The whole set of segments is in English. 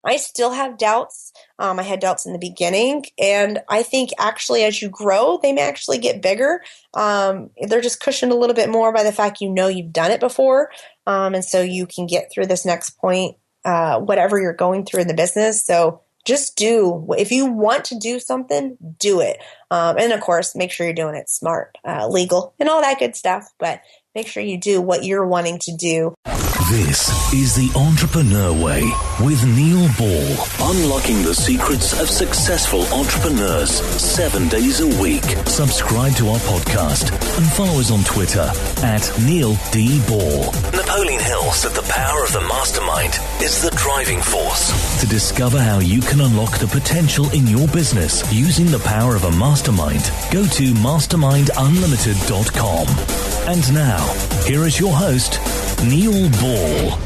I still have doubts. I had doubts in the beginning, and I think actually as you grow, they may actually get bigger. They're just cushioned a little bit more by the fact you've done it before, and so you can get through this next point, whatever you're going through in the business. So just if you want to do something, do it. And of course, make sure you're doing it smart, legal, and all that good stuff. But make sure you do what you're wanting to do. This is The Entrepreneur Way with Neil Ball. Unlocking the secrets of successful entrepreneurs 7 days a week. Subscribe to our podcast and follow us on Twitter at Neil D. Ball. Napoleon Hill said the power of the mastermind is the driving force. To discover how you can unlock the potential in your business using the power of a mastermind, go to mastermindunlimited.com. And now, here is your host, Neil Ball.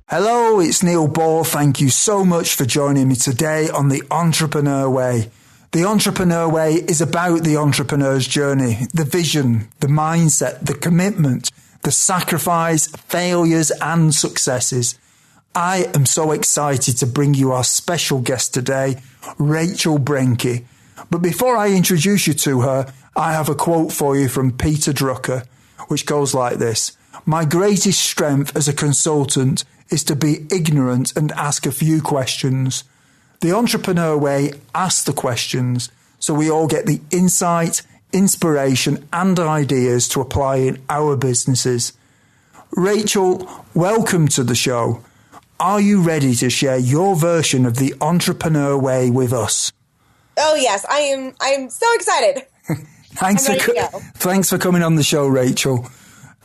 Hello, it's Neil Ball. Thank you so much for joining me today on The Entrepreneur Way. The Entrepreneur Way is about the entrepreneur's journey, the vision, the mindset, the commitment, the sacrifice, failures and successes. I am so excited to bring you our special guest today, Rachel Brenke. But before I introduce you to her, I have a quote for you from Peter Drucker, which goes like this: "My greatest strength as a consultant is to be ignorant and ask a few questions. The Entrepreneur Way asks the questions so we all get the insight, inspiration and ideas to apply in our businesses." Rachel, welcome to the show. Are you ready to share your version of the Entrepreneur Way with us? Oh yes, I am so excited. Thanks for coming on the show, Rachel.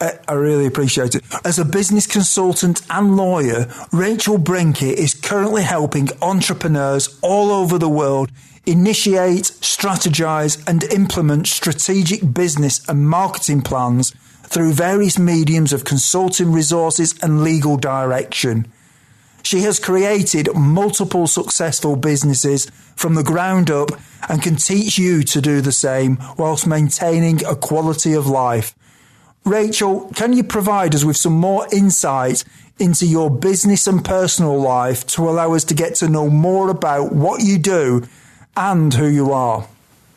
I really appreciate it. As a business consultant and lawyer, Rachel Brenke is currently helping entrepreneurs all over the world initiate, strategize, and implement strategic business and marketing plans through various mediums of consulting resources and legal direction. She has created multiple successful businesses from the ground up and can teach you to do the same whilst maintaining a quality of life. Rachel, can you provide us with some more insight into your business and personal life to allow us to get to know more about what you do and who you are?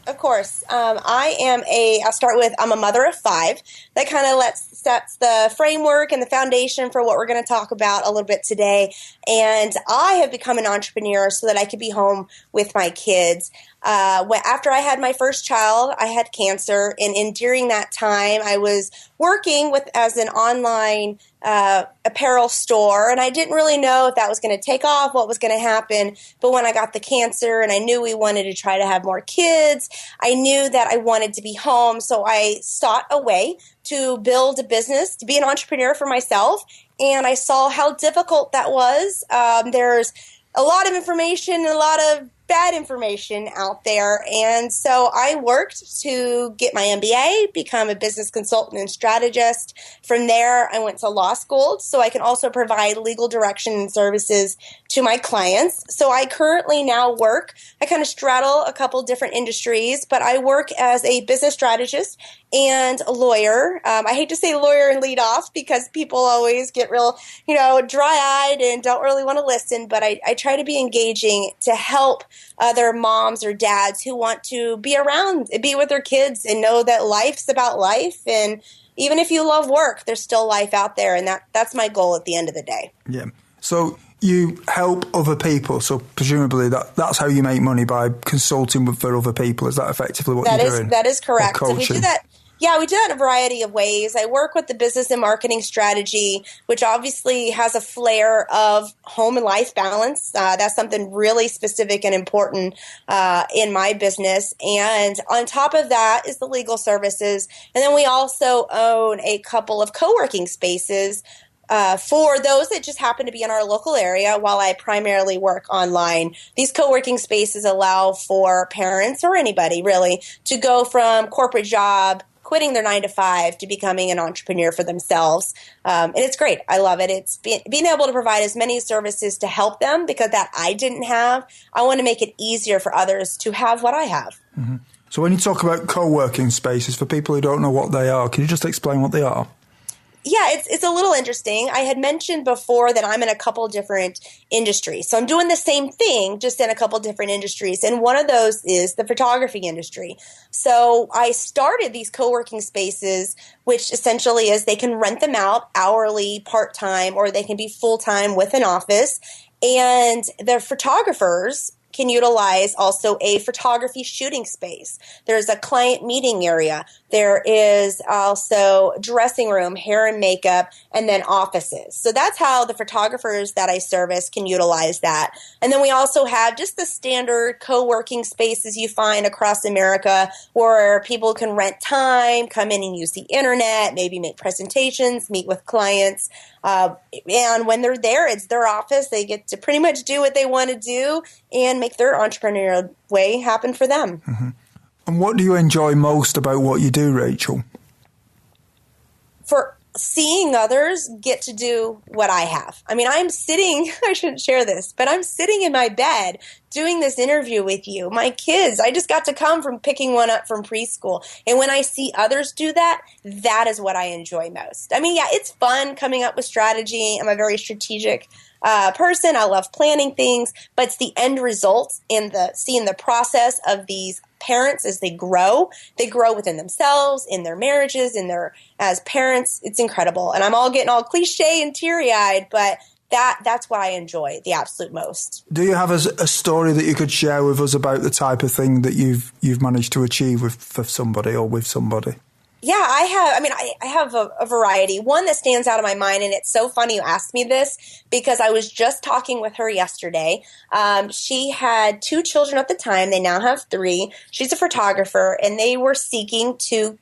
Of course. I'm a mother of 5. That kind of sets the framework and the foundation for what we're going to talk about a little bit today. And I have become an entrepreneur so that I could be home with my kids. After I had my first child, I had cancer. And during that time, I was working as an online apparel store. And I didn't really know if that was going to take off, what was going to happen. But when I got the cancer and I knew we wanted to try to have more kids, I knew that I wanted to be home. So I sought a way to build a business, to be an entrepreneur for myself. And I saw how difficult that was. There's a lot of information and a lot of bad information out there. And so I worked to get my MBA, become a business consultant and strategist. From there, I went to law school so I can also provide legal direction and services to my clients. So I currently now I kind of straddle a couple different industries, but I work as a business strategist and a lawyer. I hate to say lawyer and lead off because people always get real, dry-eyed and don't really want to listen, but I try to be engaging to help other moms or dads who want to be with their kids and know that life's about life. And even if you love work, there's still life out there. And that's my goal at the end of the day. Yeah. So you help other people. So presumably that's how you make money, by consulting for other people. Is that effectively what you're doing? That is correct. So we do that. Yeah, we do that in a variety of ways. I work with the business and marketing strategy, which obviously has a flair of home and life balance. That's something really specific and important in my business. And on top of that is the legal services. And then we also own a couple of co-working spaces for those that just happen to be in our local area while I primarily work online. These co-working spaces allow for parents or anybody really to go from corporate job, quitting their 9-to-5 to becoming an entrepreneur for themselves. And it's great. I love it. It's being able to provide as many services to help them because that I didn't have. I want to make it easier for others to have what I have. Mm-hmm. So when you talk about co-working spaces, for people who don't know what they are, can you just explain what they are? Yeah, it's a little interesting. I had mentioned before that I'm in a couple different industries. So I'm doing the same thing, just in a couple different industries. And one of those is the photography industry. So I started these co-working spaces, which essentially is they can rent them out hourly, part-time, or they can be full-time with an office. And the photographers can utilize also a photography shooting space. There's a client meeting area. There is also dressing room, hair and makeup, and then offices. So that's how the photographers that I service can utilize that. And then we also have just the standard co-working spaces you find across America where people can rent time, come in and use the internet, maybe make presentations, meet with clients. And when they're there, it's their office. They get to pretty much do what they want to do and make their entrepreneurial way happen for them. Mm-hmm. And what do you enjoy most about what you do, Rachel? For seeing others get to do what I have. I mean, I'm sitting, I shouldn't share this, but I'm sitting in my bed doing this interview with you. My kids, I just got to come from picking one up from preschool. And when I see others do that, that is what I enjoy most. I mean, yeah, it's fun coming up with strategy. I'm a very strategic person. I love planning things, but it's the end result and seeing the process of these parents as they grow within themselves, in their marriages, as parents. It's incredible. And I'm all getting all cliche and teary-eyed, but that's what I enjoy the absolute most. Do you have a story that you could share with us about the type of thing that you've managed to achieve for somebody or with somebody? Yeah, I have. I mean, I have a variety. One that stands out of my mind, and it's so funny you asked me this because I was just talking with her yesterday. She had 2 children at the time. They now have 3. She's a photographer, and they were seeking to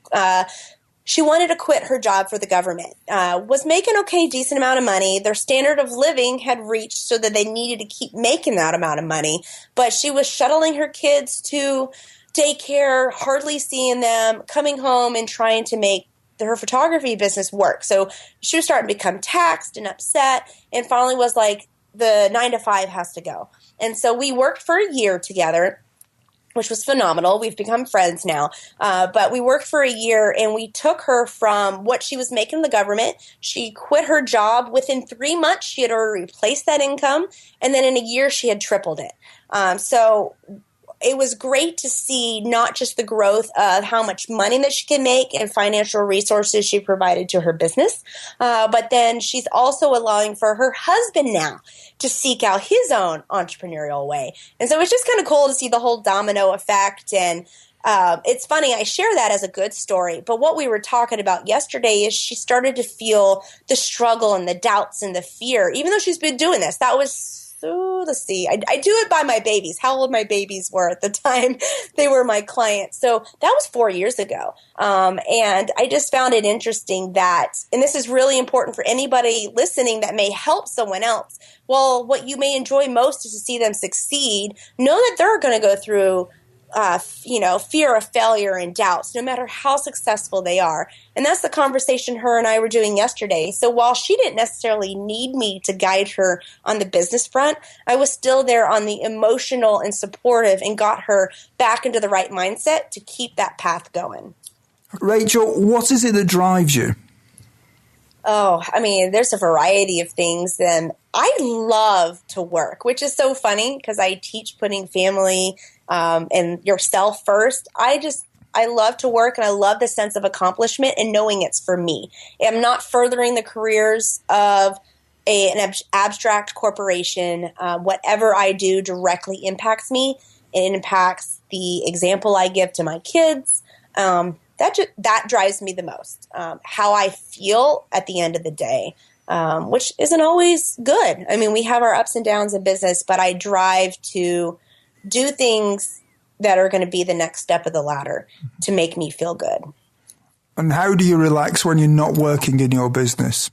she wanted to quit her job for the government, was making decent amount of money. Their standard of living had reached so that they needed to keep making that amount of money, but she was shuttling her kids to daycare, hardly seeing them, coming home and trying to make her photography business work. So she was starting to become taxed and upset, and finally was like, the 9 to 5 has to go. And so we worked for a year together, which was phenomenal. We've become friends now. But we worked for a year, and we took her from what she was making in the government. She quit her job. Within 3 months, she had already replaced that income. And then in a year, she had tripled it. So it was great to see not just the growth of how much money that she can make and financial resources she provided to her business, but then she's also allowing for her husband now to seek out his own entrepreneurial way. And so it's just kind of cool to see the whole domino effect. And it's funny, I share that as a good story, but what we were talking about yesterday is she started to feel the struggle and the doubts and the fear, even though she's been doing this. That was let's see. I do it by my babies, how old my babies were at the time they were my clients. So that was 4 years ago. And I just found it interesting that, and this is really important for anybody listening that may help someone else. Well, what you may enjoy most is to see them succeed. Know that they're going to go through fear of failure and doubts, no matter how successful they are. And that's the conversation her and I were doing yesterday. So while she didn't necessarily need me to guide her on the business front, I was still there on the emotional and supportive and got her back into the right mindset to keep that path going. Rachel, what is it that drives you? Oh, I mean, there's a variety of things. And I love to work, which is so funny because I teach putting family and yourself first. I love to work, and I love the sense of accomplishment and knowing it's for me. I'm not furthering the careers of an abstract corporation. Whatever I do directly impacts me. It impacts the example I give to my kids. That drives me the most. How I feel at the end of the day, which isn't always good. I mean, we have our ups and downs in business, but I drive to do things that are going to be the next step of the ladder to make me feel good. And how do you relax when you're not working in your business?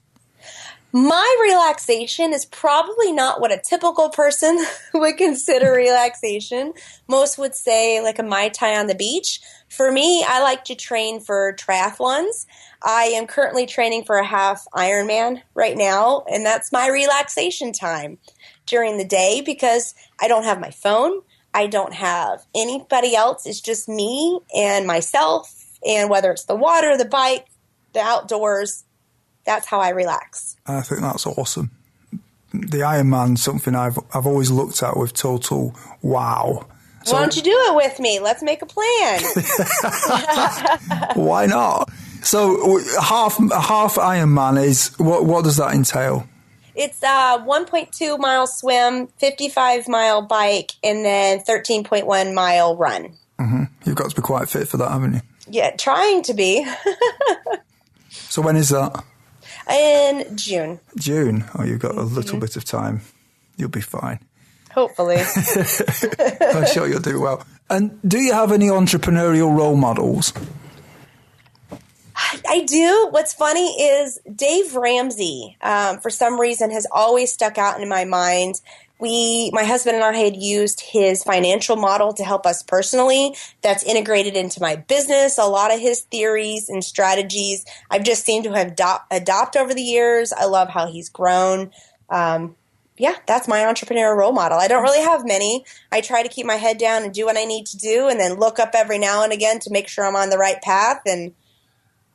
My relaxation is probably not what a typical person would consider relaxation. Most would say like a Mai Tai on the beach. For me, I like to train for triathlons. I am currently training for a half Ironman right now, and that's my relaxation time during the day because I don't have my phone. I don't have anybody else. It's just me and myself, and whether it's the water, the bike, the outdoors, that's how I relax. I think that's awesome. The Ironman, something I've always looked at with total wow. So, why don't you do it with me? Let's make a plan. Why not? So half Ironman is, what does that entail? It's a 1.2 mile swim, 55 mile bike, and then 13.1 mile run. Mm-hmm. You've got to be quite fit for that, haven't you? Yeah, trying to be. So when is that? In June. June? Oh, you've got a little bit of time. You'll be fine. Hopefully. I'm sure you'll do well. And do you have any entrepreneurial role models? I do. What's funny is Dave Ramsey, for some reason, has always stuck out in my mind. My husband and I had used his financial model to help us personally. That's integrated into my business. A lot of his theories and strategies I've just seemed to have adopt over the years. I love how he's grown. Yeah, that's my entrepreneurial role model. I don't really have many. I try to keep my head down and do what I need to do, and then look up every now and again to make sure I'm on the right path, and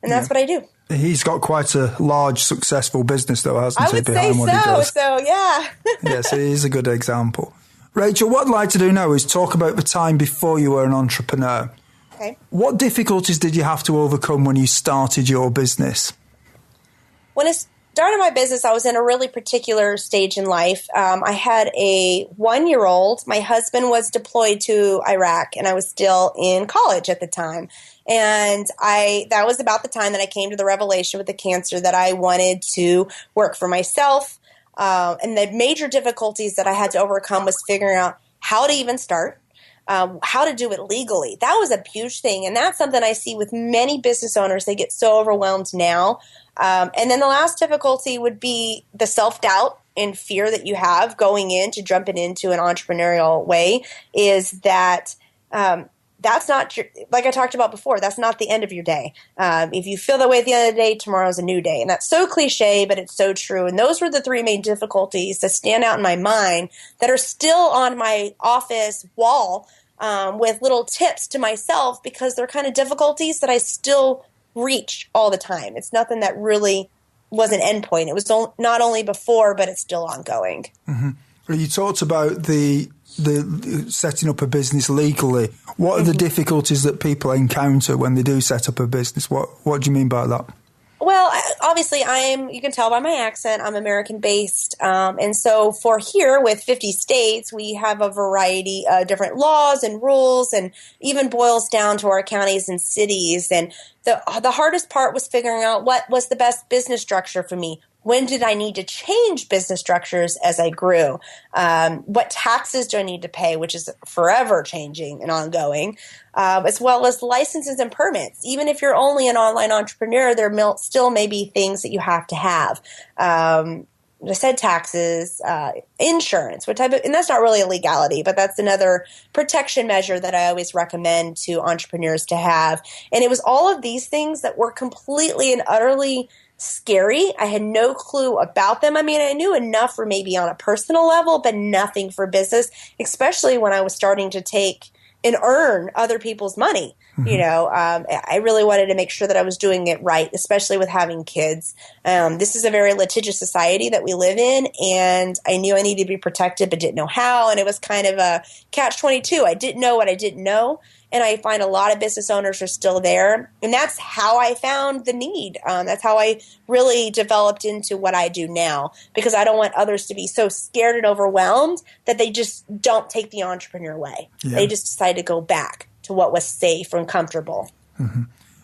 that's what I do. He's got quite a large, successful business, though, hasn't he? I would say so. So, yeah. Yes, he is a good example. Rachel, what I'd like to do now is talk about the time before you were an entrepreneur. Okay. What difficulties did you have to overcome when you started your business? When I started my business, I was in a really particular stage in life. I had a 1-year-old. My husband was deployed to Iraq, and I was still in college at the time. And that was about the time that I came to the revelation with the cancer that I wanted to work for myself. And the major difficulties that I had to overcome was figuring out how to even start, how to do it legally. That was a huge thing. And that's something I see with many business owners. They get so overwhelmed now. And then the last difficulty would be the self-doubt and fear that you have going into jumping into an entrepreneurial way is that that's not, like I talked about before, that's not the end of your day. If you feel that way at the end of the day, tomorrow's a new day. And that's so cliche, but it's so true. And those were the 3 main difficulties that stand out in my mind that are still on my office wall with little tips to myself because they're kind of difficulties that I still reach all the time. It's nothing that really was an endpoint. It was not only before, but it's still ongoing. Mm-hmm. Well, you talked about the setting up a business legally. What are the difficulties that people encounter when they do set up a business? What do you mean by that? Well, obviously, you can tell by my accent, I'm American-based. And so for here, with 50 states, we have a variety of different laws and rules, and even boils down to our counties and cities. And the hardest part was figuring out what was the best business structure for me. When did I need to change business structures as I grew? What taxes do I need to pay, which is forever changing and ongoing, as well as licenses and permits. Even if you're only an online entrepreneur, there still may be things that you have to have. I said taxes, insurance, and that's not really a legality, but that's another protection measure that I always recommend to entrepreneurs to have. And it was all of these things that were completely and utterly scary. I had no clue about them. I mean, I knew enough for maybe on a personal level, but nothing for business, especially when I was starting to take and earn other people's money. Mm-hmm. You know, I really wanted to make sure that I was doing it right, especially with having kids. This is a very litigious society that we live in, and I knew I needed to be protected, but didn't know how. And it was kind of a catch-22. I didn't know what I didn't know. And I find a lot of business owners are still there. And that's how I found the need. That's how I really developed into what I do now, because I don't want others to be so scared and overwhelmed that they just don't take the entrepreneur way. Yeah. They just decide to go back to what was safe and comfortable. Mm-hmm.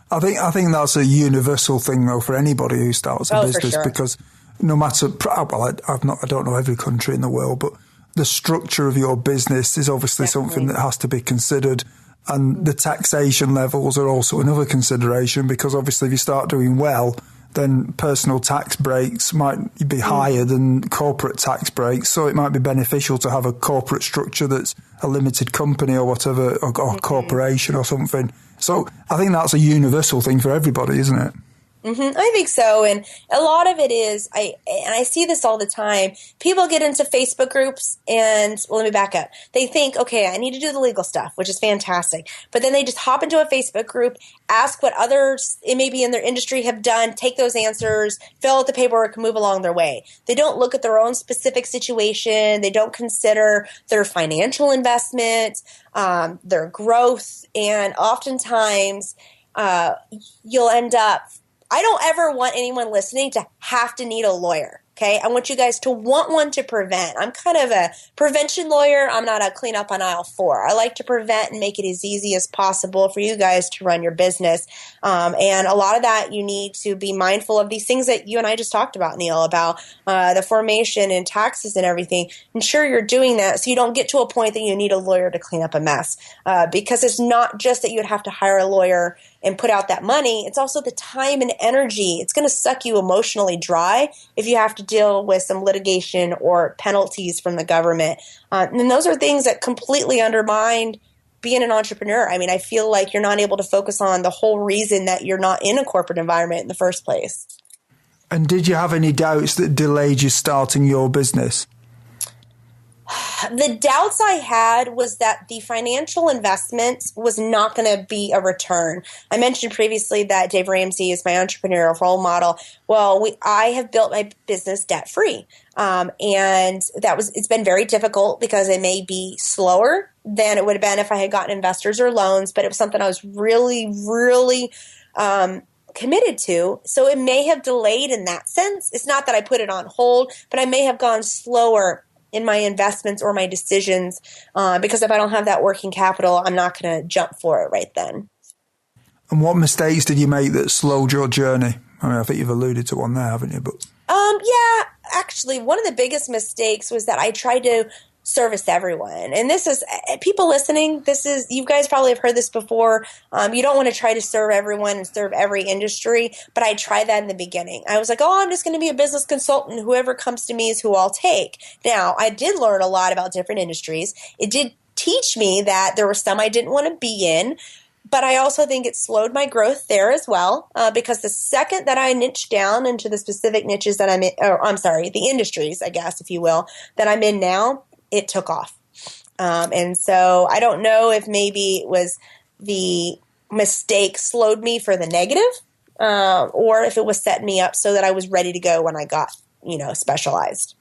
I think that's a universal thing, though, for anybody who starts a business, for sure. Because no matter, well, I don't know every country in the world, but the structure of your business is obviously something that has to be considered. And the taxation levels are also another consideration, because obviously if you start doing well, then personal tax breaks might be higher than corporate tax breaks. So it might be beneficial to have a corporate structure that's a limited company or whatever, or corporation or something. So I think that's a universal thing for everybody, isn't it? I think so. And a lot of it is, I see this all the time. People get into Facebook groups and, well, let me back up. They think, okay, I need to do the legal stuff, which is fantastic. But then they just hop into a Facebook group, ask what others, it may be in their industry, have done, take those answers, fill out the paperwork, and move along their way. They don't look at their own specific situation. They don't consider their financial investment, their growth. And oftentimes, you'll end up, I don't ever want anyone listening to have to need a lawyer, okay? I want you guys to want one to prevent. I'm kind of a prevention lawyer. I'm not a clean up on aisle 4. I like to prevent and make it as easy as possible for you guys to run your business. And a lot of that, you need to be mindful of these things that you and I just talked about, Neil, about the formation and taxes and everything. Ensure you're doing that so you don't get to a point that you need a lawyer to clean up a mess. Because it's not just that you'd have to hire a lawyer and put out that money, it's also the time and energy. It's going to suck you emotionally dry if you have to deal with some litigation or penalties from the government. And those are things that completely undermine being an entrepreneur. I mean, I feel like you're not able to focus on the whole reason that you're not in a corporate environment in the first place. And did you have any doubts that delayed you starting your business? The doubts I had was that the financial investment was not going to be a return. I mentioned previously that Dave Ramsey is my entrepreneurial role model. Well, I have built my business debt-free. And it's been very difficult because it may be slower than it would have been if I had gotten investors or loans, but it was something I was really, really committed to. So it may have delayed in that sense. It's not that I put it on hold, but I may have gone slower in my investments or my decisions, because if I don't have that working capital, I'm not going to jump for it right then. And what mistakes did you make that slowed your journey? I mean, I think you've alluded to one there, haven't you? But yeah, actually, one of the biggest mistakes was that I tried to service everyone. And this is, people listening, you guys probably have heard this before. You don't want to try to serve everyone and serve every industry, but I tried that in the beginning. I was like, I'm just going to be a business consultant. Whoever comes to me is who I'll take. Now, I did learn a lot about different industries. It did teach me that there were some I didn't want to be in, but I also think it slowed my growth there as well, because the second that I niched down into the specific niches that I'm in, the industries, I guess, if you will, that I'm in now, it took off. And so I don't know if maybe it was the mistake slowed me for the negative, or if it was setting me up so that I was ready to go when I got, specialized.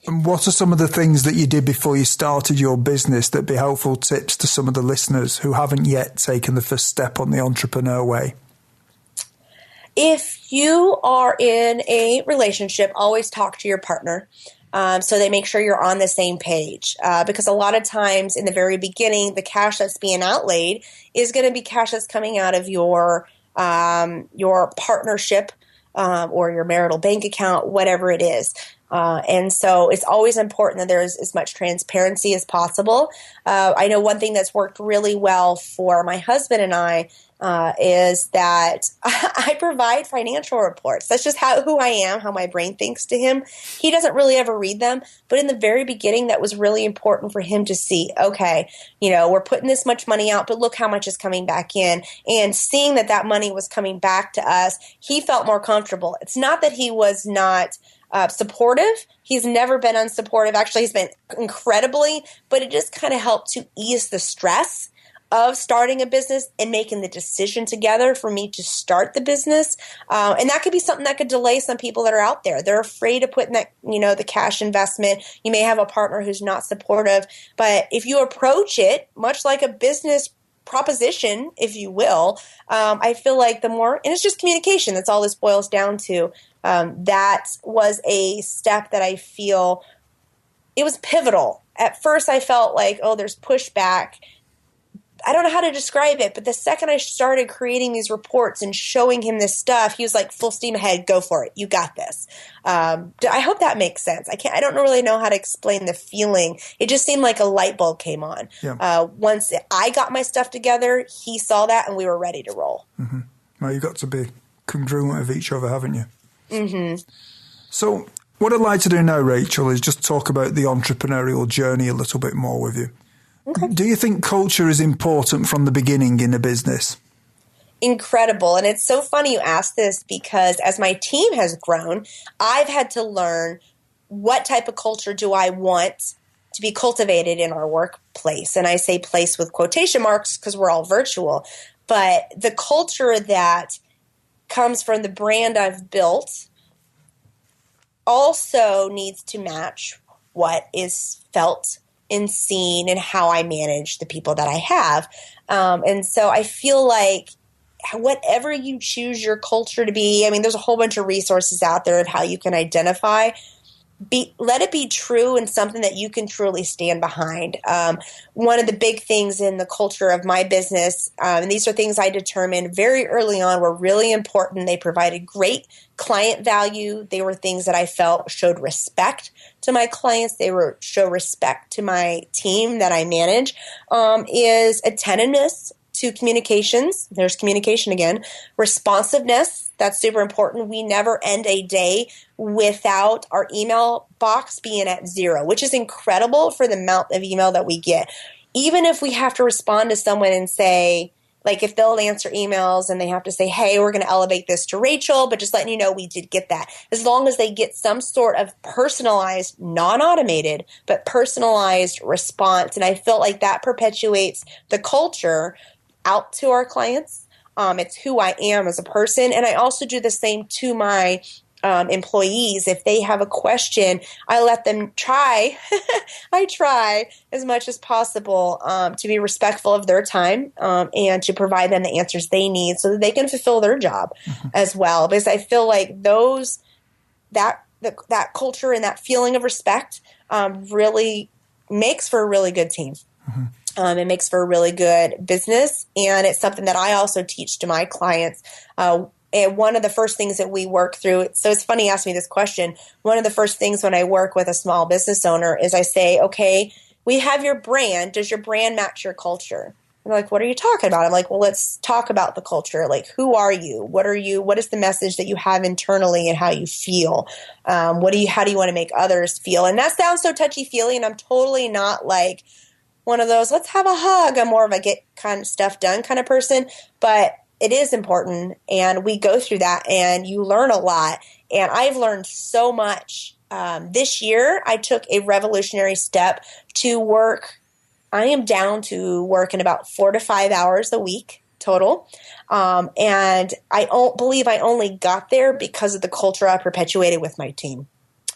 And what are some of the things that you did before you started your business that'd be helpful tips to some of the listeners who haven't yet taken the first step on the entrepreneur way? If you are in a relationship, always talk to your partner. So they make sure you're on the same page, because a lot of times in the very beginning, the cash that's being outlaid is going to be cash that's coming out of your partnership or your marital bank account, whatever it is. And so it's always important that there's as much transparency as possible. I know one thing that's worked really well for my husband and I is that I provide financial reports. That's just who I am, how my brain thinks to him. He doesn't really ever read them, but in the very beginning, that was really important for him to see, okay, we're putting this much money out, but look how much is coming back in. And seeing that money was coming back to us, he felt more comfortable. It's not that he was not supportive. He's never been unsupportive. Actually, he's been incredibly, but it just kind of helped to ease the stress of starting a business and making the decision together for me to start the business. And that could be something that could delay some people that are out there. They're afraid to put in that, the cash investment. You may have a partner who's not supportive, but if you approach it much like a business proposition, if you will, I feel like and it's just communication. That's all this boils down to. That was a step that I feel it was pivotal. At first I felt like, there's pushback. I don't know how to describe it, but the second I started creating these reports and showing him this stuff, he was like, full steam ahead, go for it. You got this. I hope that makes sense. I don't really know how to explain the feeling. It just seemed like a light bulb came on. Yeah. Once I got my stuff together, he saw that and we were ready to roll. Mm-hmm. Well, you've got to be congruent with each other, haven't you? Mm-hmm. So what I'd like to do now, Rachel, is just talk about the entrepreneurial journey a little bit more with you. Okay. Do you think culture is important from the beginning in a business? incredible. And it's so funny you ask this because as my team has grown, I've had to learn what type of culture do I want to be cultivated in our workplace. And I say place with quotation marks because we're all virtual. But the culture that comes from the brand I've built also needs to match what is felt and seen and how I manage the people that I have. And so I feel like whatever you choose your culture to be, I mean, there's a whole bunch of resources out there of how you can identify. Let it be true and something that you can truly stand behind. One of the big things in the culture of my business, and these are things I determined very early on were really important. They provided great client value. They were things that I felt showed respect to my clients. They show respect to my team that I manage, is attentiveness to communications. There's communication again. Responsiveness. That's super important. We never end a day without our email box being at 0, which is incredible for the amount of email that we get. Even if we have to respond to someone and say, like if they'll answer emails and they have to say, hey, we're going to elevate this to Rachel, but just letting you know we did get that. As long as they get some sort of personalized, non-automated, but personalized response. And I feel like that perpetuates the culture out to our clients. It's who I am as a person. And I also do the same to my employees. If they have a question, I let them try. I try as much as possible to be respectful of their time and to provide them the answers they need so that they can fulfill their job as well. Because I feel like that culture and that feeling of respect really makes for a really good team. It makes for a really good business, and it's something that I also teach to my clients. And one of the first things that we work through, so it's funny you asked me this question, one of the first things when I work with a small business owner is I say, okay, we have your brand. Does your brand match your culture? And they're like, what are you talking about? I'm like, well, let's talk about the culture. Like, who are you? What are you? What is the message that you have internally and how you feel? How do you want to make others feel? And that sounds so touchy-feely, and I'm totally not like one of those, let's have a hug. I'm more of a get kind of stuff done kind of person, but it is important. And we go through that and you learn a lot. And I've learned so much. This year, I took a revolutionary step to work. I am down to work in about 4 to 5 hours a week total. And I believe I only got there because of the culture I perpetuated with my team.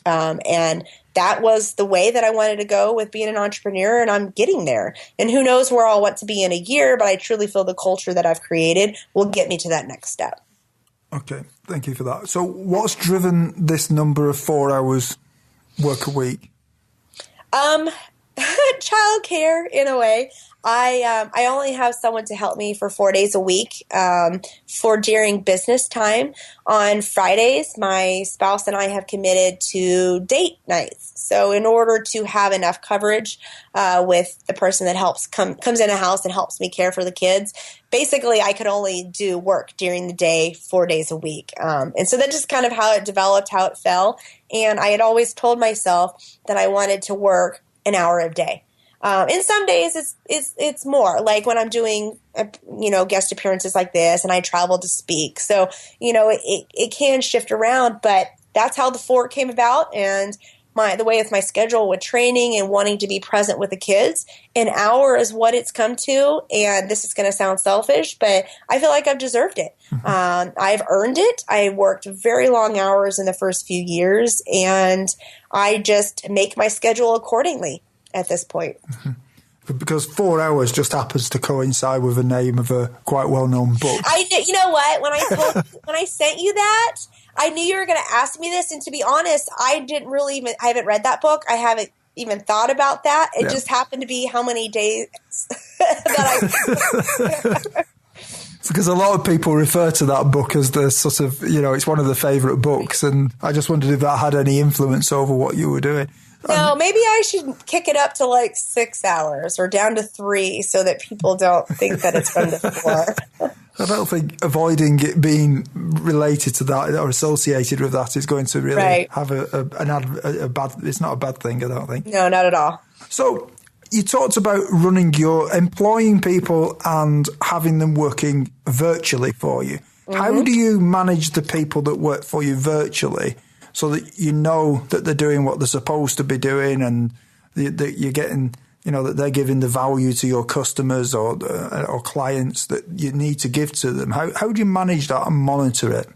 And that was the way that I wanted to go with being an entrepreneur, and I'm getting there. And who knows where I'll want to be in a year, but I truly feel the culture that I've created will get me to that next step. Okay, thank you for that. So what's driven this number of 4 hours work a week? Childcare, in a way. I only have someone to help me for 4 days a week for during business time. On Fridays, my spouse and I have committed to date nights. So in order to have enough coverage with the person that comes in a house and helps me care for the kids, basically I could only do work during the day 4 days a week. And so that's just kind of how it developed, how it fell. And I had always told myself that I wanted to work an hour a day. And some days it's more, like when I'm doing guest appearances like this and I travel to speak. So it can shift around, but that's how the 4 came about. And the way with my schedule with training and wanting to be present with the kids, an hour is what it's come to. And this is going to sound selfish, but I feel like I've deserved it. I've earned it. I worked very long hours in the first few years, and I just make my schedule accordingly at this point. Because 4 hours just happens to coincide with the name of a quite well-known book. You know what? When I sent you that, I knew you were going to ask me this, and to be honest, I haven't read that book. I haven't even thought about that. It just happened to be how many days that I... Because a lot of people refer to that book as the sort of, it's one of the favourite books, and I just wondered if that had any influence over what you were doing. No, maybe I should kick it up to like 6 hours or down to 3 so that people don't think that it's from the 4. I don't think avoiding it being related to that or associated with that is going to really have a bad, it's not a bad thing, I don't think. No, not at all. So you talked about employing people and having them working virtually for you. Mm-hmm. How do you manage the people that work for you virtually so that you know that they're doing what they're supposed to be doing and that you're getting, that they're giving the value to your customers or clients that you need to give to them? How do you manage that and monitor it?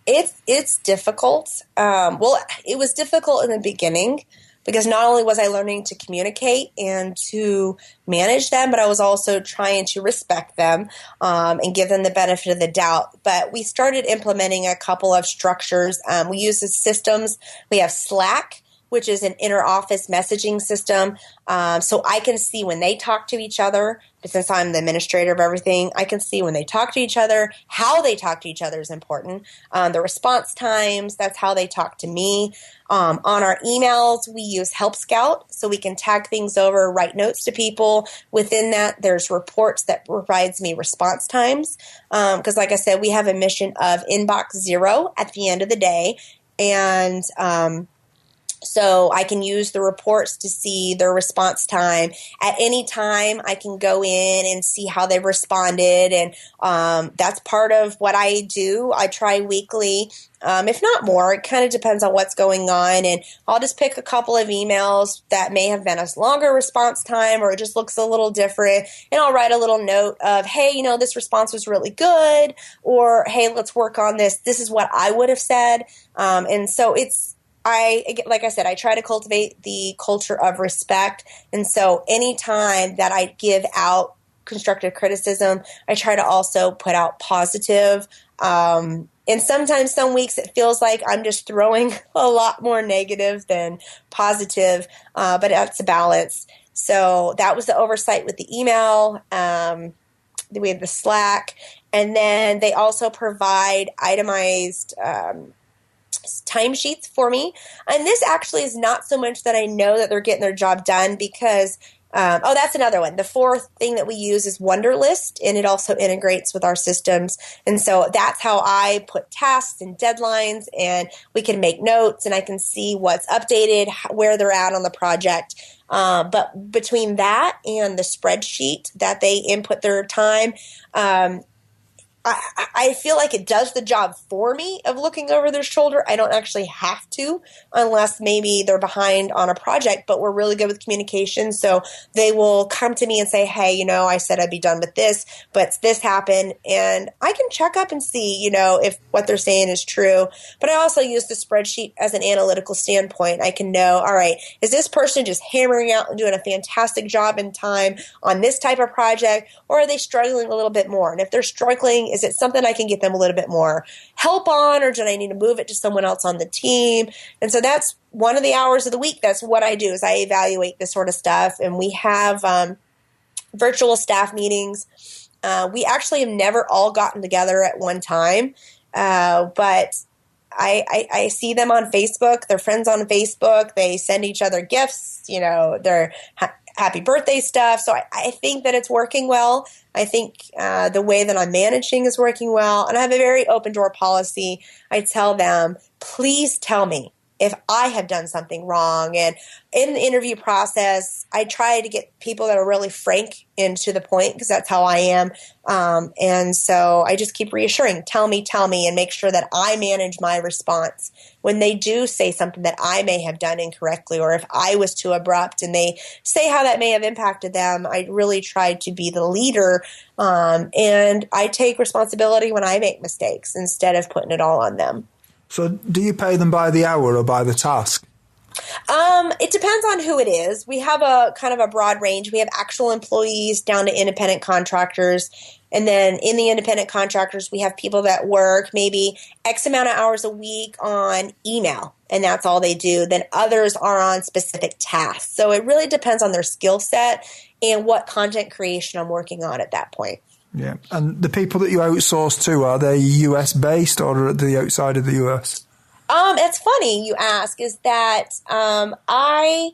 It's difficult. It was difficult in the beginning because not only was I learning to communicate and to manage them, but I was also trying to respect them and give them the benefit of the doubt. But we started implementing a couple of structures. We use the systems. We have Slack, which is an inter-office messaging system. So I can see when they talk to each other. But since I'm the administrator of everything, I can see when they talk to each other. How they talk to each other is important. The response times, that's how they talk to me. On our emails, we use Help Scout, so we can tag things over, write notes to people. Within that, there's reports that provides me response times. Because like I said, we have a mission of inbox zero at the end of the day. And so I can use the reports to see their response time. At any time, I can go in and see how they've responded. And that's part of what I do. I try weekly, if not more. It kind of depends on what's going on. And I'll just pick a couple of emails that may have been a longer response time or it just looks a little different. And I'll write a little note of, hey, this response was really good. Or, hey, let's work on this. This is what I would have said. And so like I said, I try to cultivate the culture of respect. And so anytime that I give out constructive criticism, I try to also put out positive. And sometimes some weeks it feels like I'm just throwing a lot more negative than positive, but that's a balance. So that was the oversight with the email. We have the Slack. And then they also provide itemized timesheets for me. And this actually is not so much that I know that they're getting their job done because, that's another one. The fourth thing that we use is Wunderlist, and it also integrates with our systems. And so that's how I put tasks and deadlines, and we can make notes, and I can see what's updated, where they're at on the project. But between that and the spreadsheet that they input their time, I feel like it does the job for me of looking over their shoulder. I don't actually have to unless maybe they're behind on a project, but we're really good with communication. So they will come to me and say, hey, I said I'd be done with this, but this happened. And I can check up and see, if what they're saying is true. But I also use the spreadsheet as an analytical standpoint. I can know, all right, is this person just hammering out and doing a fantastic job in time on this type of project, or are they struggling a little bit more? And if they're struggling, is it something I can get them a little bit more help on, or do I need to move it to someone else on the team? And so that's one of the hours of the week. That's what I do is I evaluate this sort of stuff. And we have virtual staff meetings. We actually have never all gotten together at one time, but I see them on Facebook. They're friends on Facebook. They send each other gifts, their happy birthday stuff. So I think that it's working well. I think the way that I'm managing is working well. And I have a very open door policy. I tell them, please tell me if I have done something wrong. And in the interview process, I try to get people that are really frank and to the point because that's how I am. And so I just keep reassuring, tell me, and make sure that I manage my response. When they do say something that I may have done incorrectly, or if I was too abrupt and they say how that may have impacted them, I really try to be the leader. And I take responsibility when I make mistakes instead of putting it all on them. So do you pay them by the hour or by the task? It depends on who it is. We have a kind of a broad range. We have actual employees down to independent contractors. And then in the independent contractors, we have people that work maybe X amount of hours a week on email, and that's all they do. Then others are on specific tasks. So it really depends on their skill set and what content creation I'm working on at that point. Yeah. And the people that you outsource to, are they US based or are they outside of the US? It's funny you ask, is that I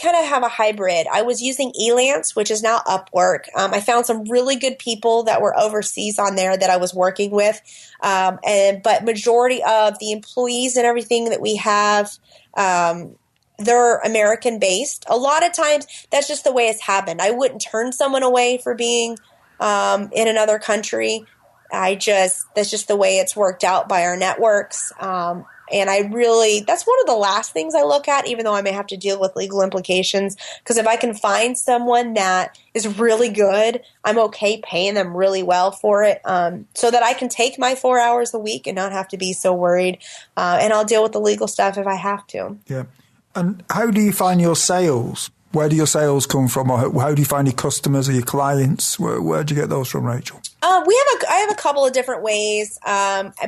kind of have a hybrid. I was using Elance, which is now Upwork. I found some really good people that were overseas on there that I was working with. But majority of the employees and everything that we have they're American based. A lot of times that's just the way it's happened. I wouldn't turn someone away for being in another country. That's just the way it's worked out by our networks. And that's one of the last things I look at, even though I may have to deal with legal implications. Because if I can find someone that is really good, I'm okay paying them really well for it, so that I can take my 4 hours a week and not have to be so worried. And I'll deal with the legal stuff if I have to. Yeah. And how do you find your sales? Where do your sales come from? Or how do you find your customers or your clients? Where do you get those from, Rachel? I have a couple of different ways.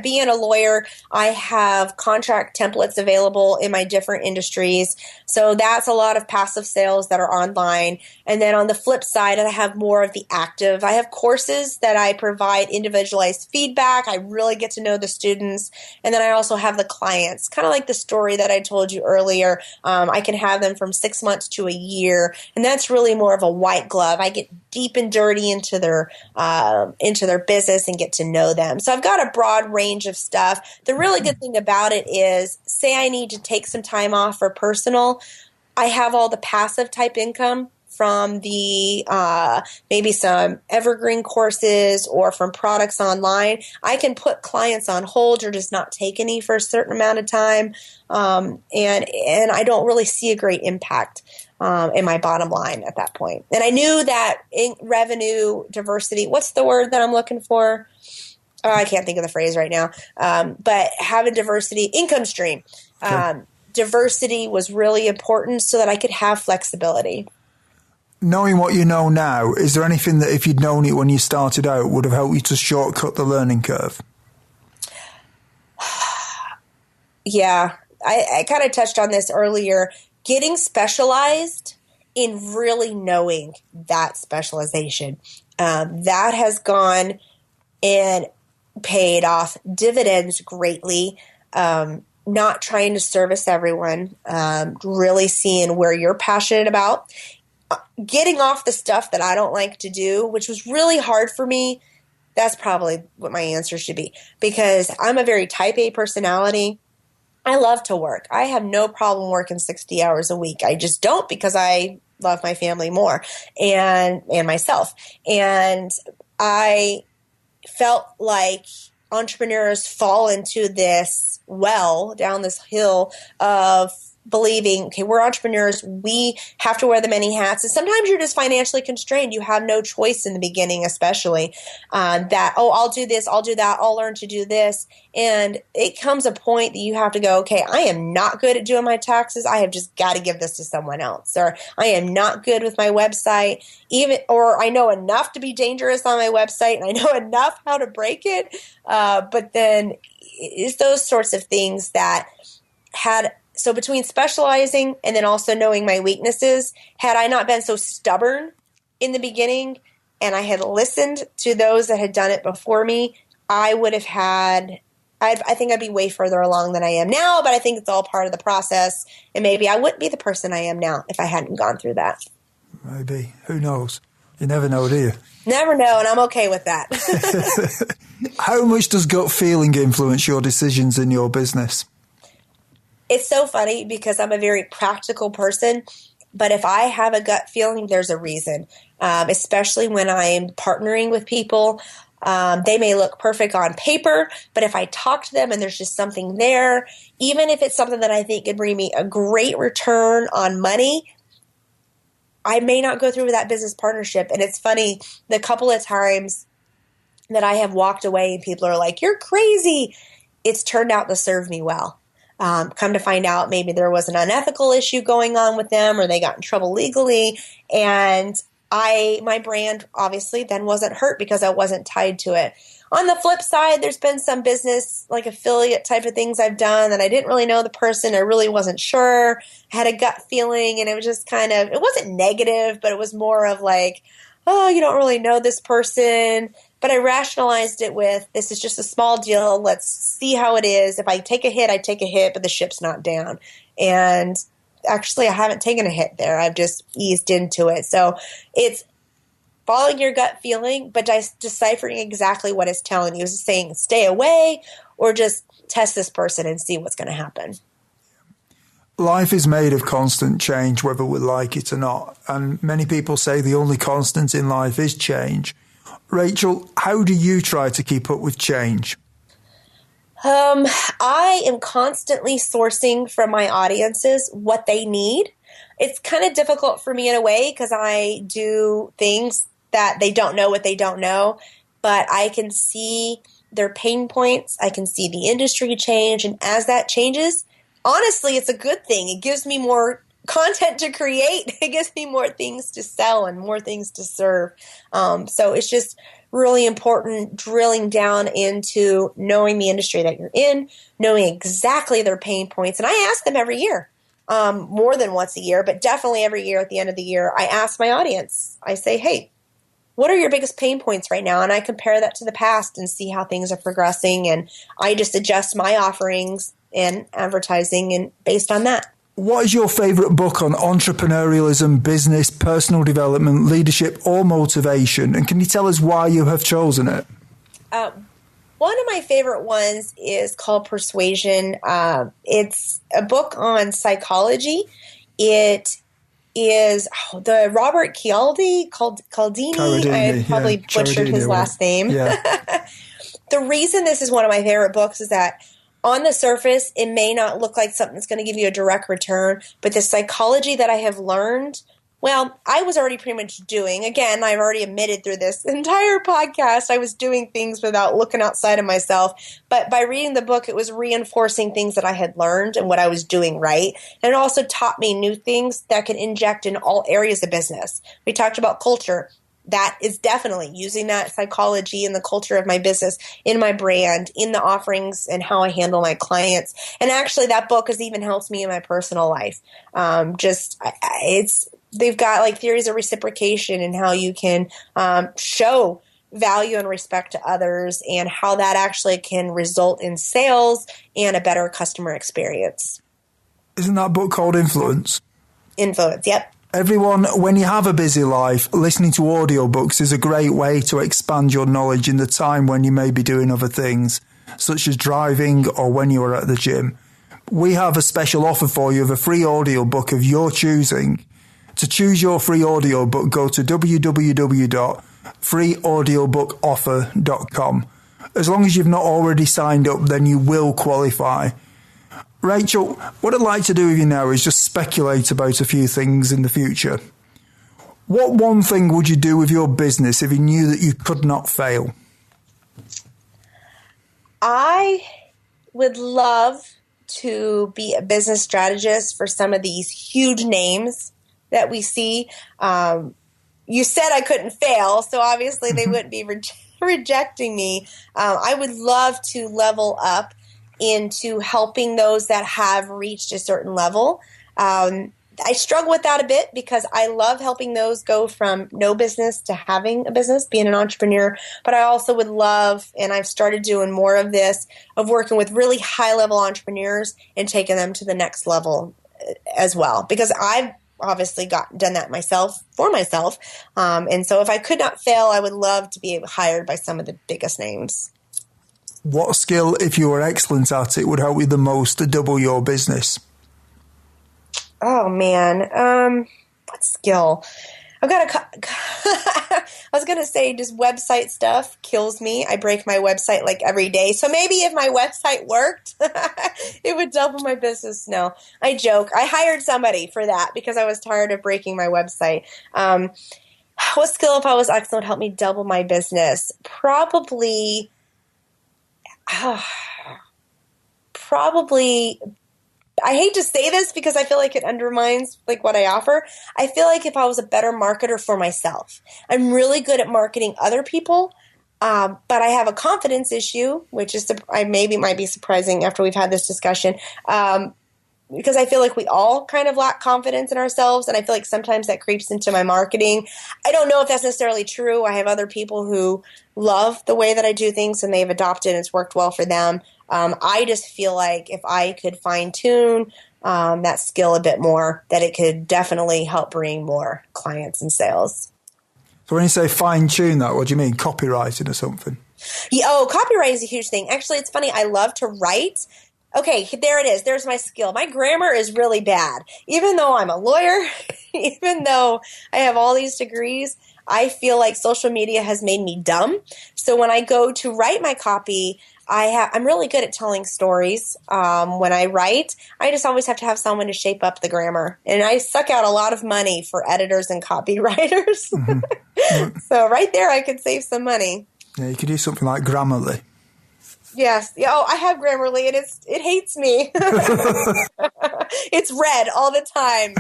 Being a lawyer, I have contract templates available in my different industries. So that's a lot of passive sales that are online. And then on the flip side, I have more of the active. I have courses that I provide individualized feedback. I really get to know the students. And then I also have the clients, kind of like the story that I told you earlier. I can have them from 6 months to a year. And that's really more of a white glove. I get deep and dirty into their business and get to know them. So I've got a broad range of stuff. The really good thing about it is, say I need to take some time off for personal, I have all the passive type income from the maybe some evergreen courses or from products online. I can put clients on hold or just not take any for a certain amount of time, and I don't really see a great impact in my bottom line at that point. And I knew that in revenue diversity, what's the word that I'm looking for? Oh, I can't think of the phrase right now. But having diversity, income stream, sure. Diversity was really important so that I could have flexibility. Knowing what you know now, is there anything that if you'd known it when you started out would have helped you to shortcut the learning curve? Yeah, I kind of touched on this earlier. Getting specialized in really knowing that specialization, that has gone and paid off dividends greatly. Not trying to service everyone, really seeing where you're passionate about, getting off the stuff that I don't like to do, which was really hard for me. That's probably what my answer should be, because I'm a very type A personality. I love to work. I have no problem working 60 hours a week. I just don't, because I love my family more and myself. And I felt like entrepreneurs fall into this down this hill of believing, okay, we're entrepreneurs, we have to wear the many hats. And sometimes you're just financially constrained. You have no choice in the beginning, especially I'll do this, I'll do that, I'll learn to do this. And it comes a point that you have to go, okay, I am not good at doing my taxes. I have just got to give this to someone else. Or I am not good with my website, or I know enough to be dangerous on my website and I know enough how to break it. But then it's those sorts of things that so between specializing and then also knowing my weaknesses, had I not been so stubborn in the beginning and I had listened to those that had done it before me, I would have I think I'd be way further along than I am now, but I think it's all part of the process. And maybe I wouldn't be the person I am now if I hadn't gone through that. Maybe. Who knows? You never know, do you? Never know, and I'm okay with that. How much does gut feeling influence your decisions in your business? It's so funny because I'm a very practical person, but if I have a gut feeling, there's a reason, especially when I'm partnering with people. They may look perfect on paper, but if I talk to them and there's just something there, even if it's something that I think could bring me a great return on money, I may not go through with that business partnership. And it's funny, the couple of times that I have walked away and people are like, you're crazy, it's turned out to serve me well. Come to find out, maybe there was an unethical issue going on with them or they got in trouble legally. And my brand obviously then wasn't hurt because I wasn't tied to it. On the flip side, there's been some business like affiliate type of things I've done that I didn't really know the person. I really wasn't sure. I had a gut feeling and it was just it wasn't negative, but it was more of like, oh, you don't really know this person. But I rationalized it with, this is just a small deal. Let's see how it is. If I take a hit, I take a hit, but the ship's not down. And actually, I haven't taken a hit there. I've just eased into it. So it's following your gut feeling, but deciphering exactly what it's telling you. Is it saying stay away or just test this person and see what's going to happen? Life is made of constant change, whether we like it or not. And many people say the only constant in life is change. Rachel, how do you try to keep up with change? I am constantly sourcing from my audiences what they need. It's kind of difficult for me in a way because I do things that they don't know what they don't know, but I can see their pain points. I can see the industry change. And as that changes, honestly, it's a good thing. It gives me more content to create. It gives me more things to sell and more things to serve. So it's just really important drilling down into knowing the industry that you're in, knowing exactly their pain points. And I ask them every year, more than once a year, but definitely every year at the end of the year, I ask my audience, I say, hey, what are your biggest pain points right now? And I compare that to the past and see how things are progressing. And I just adjust my offerings and advertising and based on that. What is your favorite book on entrepreneurialism, business, personal development, leadership, or motivation? And can you tell us why you have chosen it? One of my favorite ones is called Persuasion. It's a book on psychology. It is the Robert Cialdini. I probably butchered his last name. Yeah. The reason this is one of my favorite books is that on the surface, it may not look like something that's going to give you a direct return, but the psychology that I have learned, well, I was already pretty much doing, again, I've already admitted through this entire podcast, I was doing things without looking outside of myself. But by reading the book, it was reinforcing things that I had learned and what I was doing right. And it also taught me new things that can inject in all areas of business. We talked about culture. That is definitely using that psychology and the culture of my business in my brand, in the offerings and how I handle my clients. And actually that book has even helped me in my personal life. They've got like theories of reciprocation and how you can show value and respect to others and how that actually can result in sales and a better customer experience. Isn't that book called Influence? Influence, yep. Everyone, when you have a busy life, listening to audiobooks is a great way to expand your knowledge in the time when you may be doing other things, such as driving or when you are at the gym. We have a special offer for you of a free audiobook of your choosing. To choose your free audiobook, go to www.freeaudiobookoffer.com. As long as you've not already signed up, then you will qualify. Rachel, what I'd like to do with you now is just speculate about a few things in the future. What one thing would you do with your business if you knew that you could not fail? I would love to be a business strategist for some of these huge names that we see. You said I couldn't fail, so obviously they wouldn't be rejecting me. I would love to level up into helping those that have reached a certain level. I struggle with that a bit because I love helping those go from no business to having a business, being an entrepreneur. But I also would love, and I've started doing more of this, of working with really high-level entrepreneurs and taking them to the next level as well. Because I've obviously done that for myself. And so if I could not fail, I would love to be hired by some of the biggest names. What skill, if you were excellent at it, would help you the most to double your business? Oh, man. What skill? I was going to say just website stuff kills me. I break my website like every day. So maybe if my website worked, it would double my business. No, I joke. I hired somebody for that because I was tired of breaking my website. What skill, if I was excellent, would help me double my business? Probably, I hate to say this because I feel like it undermines like what I offer. I feel like if I was a better marketer for myself, I'm really good at marketing other people, but I have a confidence issue, which is maybe might be surprising after we've had this discussion, because I feel like we all kind of lack confidence in ourselves, and I feel like sometimes that creeps into my marketing. I don't know if that's necessarily true. I have other people who love the way that I do things, and they've adopted and it's worked well for them. I just feel like if I could fine-tune that skill a bit more, that it could definitely help bring more clients and sales. So when you say fine-tune that, what do you mean? Copywriting or something? Yeah, copywriting is a huge thing. Actually, it's funny. I love to write Okay, there it is. There's my skill. My grammar is really bad. Even though I'm a lawyer, even though I have all these degrees, I feel like social media has made me dumb. So when I go to write my copy, I'm really good at telling stories. When I write, I just always have to have someone to shape up the grammar. And I suck out a lot of money for editors and copywriters. Mm-hmm. So right there, I could save some money. Yeah, you could do something like Grammarly. Yes. Yeah. Oh, I have Grammarly, and it hates me. It's red all the time.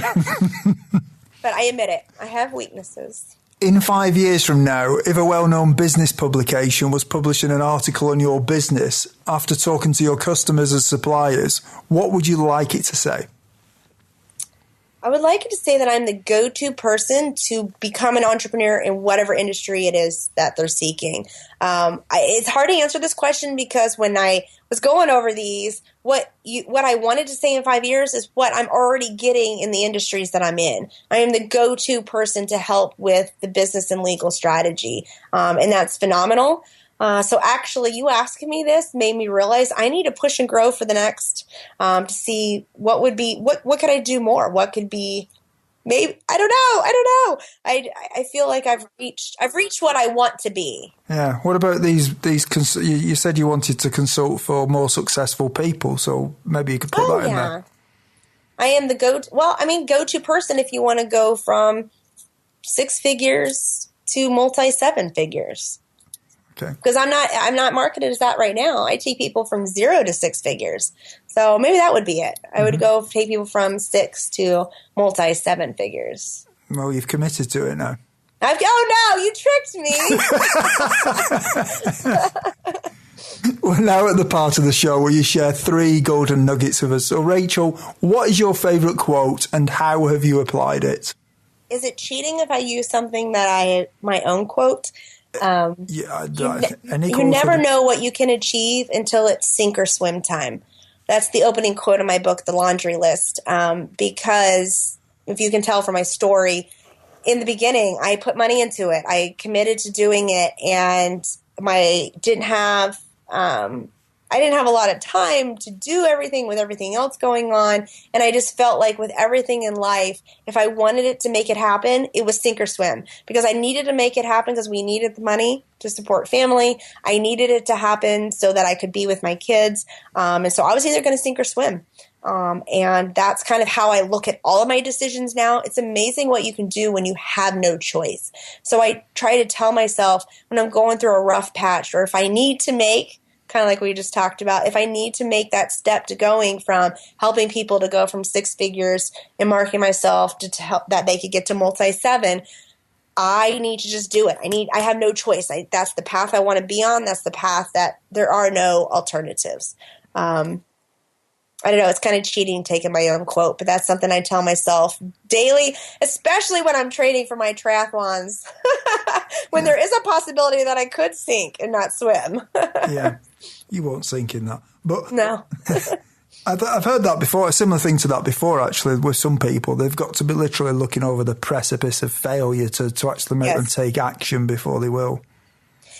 But I admit it. I have weaknesses. In 5 years from now, if a well-known business publication was publishing an article on your business after talking to your customers and suppliers, what would you like it to say? I would like it to say that I'm the go-to person to become an entrepreneur in whatever industry it is that they're seeking. It's hard to answer this question because when I was going over these, what I wanted to say in 5 years is what I'm already getting in the industries that I'm in. I am the go-to person to help with the business and legal strategy, and that's phenomenal. So actually, you asking me this made me realize I need to push and grow for the next to see what could I do more? What could be maybe I don't know. I feel like I've reached what I want to be. Yeah. What about these? You said you wanted to consult for more successful people, so maybe you could put that in there. I am the go-to person if you want to go from 6 figures to multi-7 figures. Okay. Because I'm not marketed as that right now. I take people from 0 to 6 figures. So maybe that would be it. I would go take people from 6 to multi-7 figures. Well, you've committed to it now. Oh no, you tricked me. We're now at the part of the show where you share 3 golden nuggets with us. So Rachel, what is your favourite quote and how have you applied it? Is it cheating if I use something that my own quote? You never know what you can achieve until it's sink or swim time. That's the opening quote of my book, The Laundry List. Because if you can tell from my story, in the beginning, I put money into it. I committed to doing it, and I didn't have a lot of time to do everything with everything else going on. And I just felt like with everything in life, if I wanted it to make it happen, it was sink or swim, because I needed to make it happen because we needed the money to support family. I needed it to happen so that I could be with my kids. And so I was either going to sink or swim. And that's kind of how I look at all of my decisions now. It's amazing what you can do when you have no choice. So I try to tell myself when I'm going through a rough patch, or if I need to make, kind of like we just talked about, if I need to make that step to going from helping people to go from 6 figures and marketing myself to help that they could get to multi-7, I need to just do it. I have no choice. That's the path I want to be on. That's the path that there are no alternatives. I don't know. It's kind of cheating taking my own quote, but that's something I tell myself daily, especially when I'm training for my triathlons, when there is a possibility that I could sink and not swim. Yeah, you won't sink in that. But no. I've heard that before, a similar thing to that before, actually, with some people. They've got to be literally looking over the precipice of failure to actually make them take action before they will.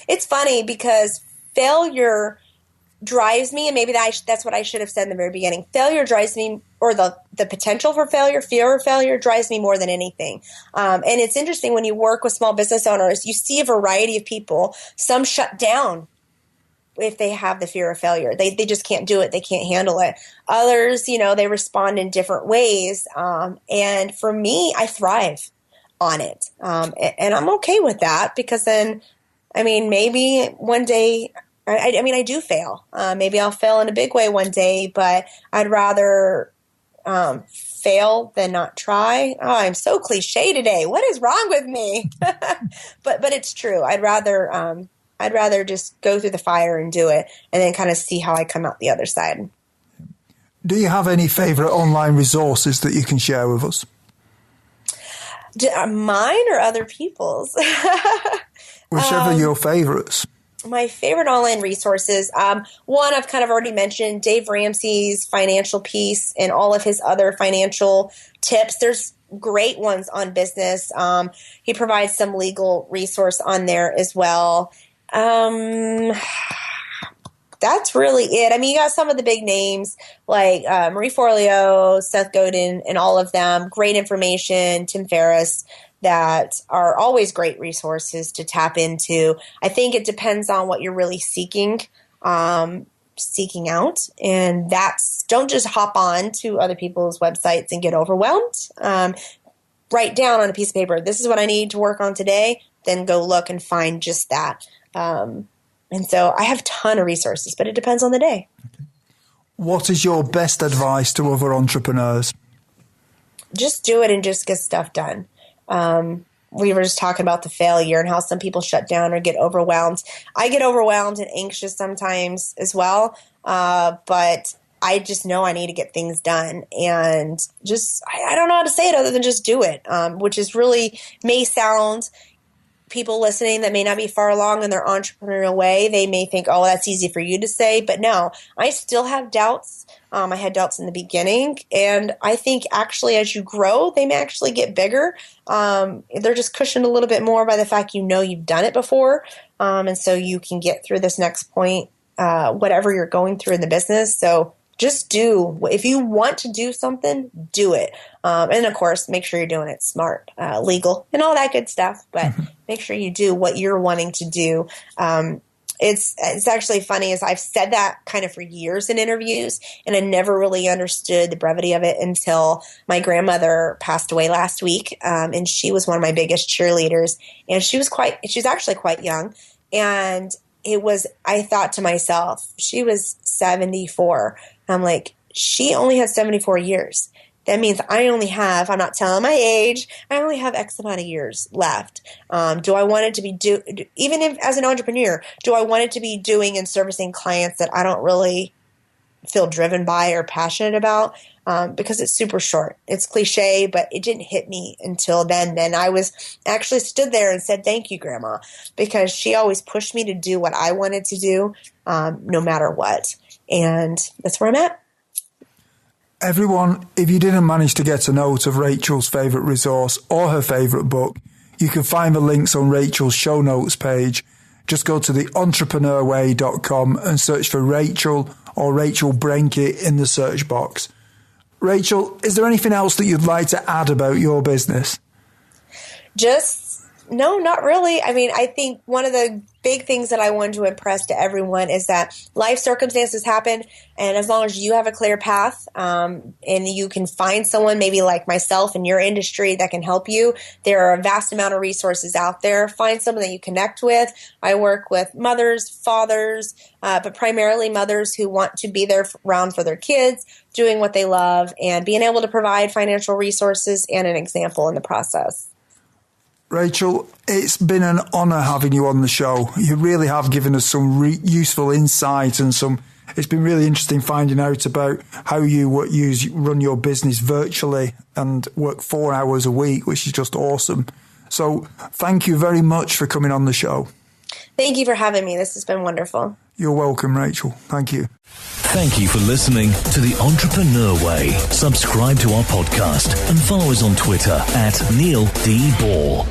It's funny because failure drives me, and maybe that's what I should have said in the very beginning. Failure drives me, or the potential for failure, fear of failure drives me more than anything. And it's interesting when you work with small business owners, you see a variety of people. Some shut down if they have the fear of failure. They just can't do it. They can't handle it. Others, they respond in different ways. And for me, I thrive on it. And I'm okay with that, because then, maybe one day, I do fail. Maybe I'll fail in a big way one day, but I'd rather fail than not try. Oh, I'm so cliche today. What is wrong with me? But it's true. I'd rather just go through the fire and do it, and then kind of see how I come out the other side. Do you have any favorite online resources that you can share with us? Mine or other people's? Whichever your favorites. My favorite online resources, one I've kind of already mentioned, Dave Ramsey's Financial Piece and all of his other financial tips. There's great ones on business. He provides some legal resource on there as well. that's really it. I mean, you got some of the big names like Marie Forleo, Seth Godin, and all of them. Great information. Tim Ferriss, that are always great resources to tap into. I think it depends on what you're really seeking out, and don't just hop on to other people's websites and get overwhelmed. Write down on a piece of paper, this is what I need to work on today, then go look and find just that. And so I have a ton of resources, but it depends on the day. What is your best advice to other entrepreneurs? Just do it and just get stuff done. We were just talking about the failure and how some people shut down or get overwhelmed. I get overwhelmed and anxious sometimes as well, but I just know I need to get things done. And I don't know how to say it other than just do it, which is really may sound, people listening that may not be far along in their entrepreneurial way, they may think, oh, that's easy for you to say. But no, I still have doubts. I had doubts in the beginning. And I think actually as you grow, they may actually get bigger. They're just cushioned a little bit more by the fact you've done it before. And so you can get through this next point, whatever you're going through in the business. So just if you want to do something, do it. And of course, make sure you're doing it smart, legal, and all that good stuff. But make sure you do what you're wanting to do. It's actually funny, as I've said that kind of for years in interviews, and I never really understood the brevity of it until my grandmother passed away last week. And she was one of my biggest cheerleaders, and she was actually quite young. And I thought to myself, she was 74. I'm like, she only has 74 years. That means I'm not telling my age, I only have X amount of years left. Do I want it to be even if as an entrepreneur, do I want it to be doing and servicing clients that I don't really feel driven by or passionate about? Because it's super short. It's cliche, but it didn't hit me until then. Then I was actually stood there and said, thank you, Grandma, because she always pushed me to do what I wanted to do, no matter what. And that's where I'm at. Everyone, if you didn't manage to get a note of Rachel's favourite resource or her favourite book, you can find the links on Rachel's show notes page. Just go to theentrepreneur.com and search for Rachel or Rachel Brenke in the search box. Rachel, is there anything else that you'd like to add about your business? No, not really. I mean, I think one of the big things that I wanted to impress to everyone is that life circumstances happen, and as long as you have a clear path, and you can find someone maybe like myself in your industry that can help you, there are a vast amount of resources out there. Find someone that you connect with. I work with mothers, fathers, but primarily mothers who want to be there around for their kids, doing what they love, and being able to provide financial resources and an example in the process. Rachel, it's been an honour having you on the show. You really have given us some useful insight and it's been really interesting finding out about how you run your business virtually and work 4 hours a week, which is just awesome. So thank you very much for coming on the show. Thank you for having me. This has been wonderful. You're welcome, Rachel. Thank you. Thank you for listening to The Entrepreneur Way. Subscribe to our podcast and follow us on Twitter @Neil D. Ball.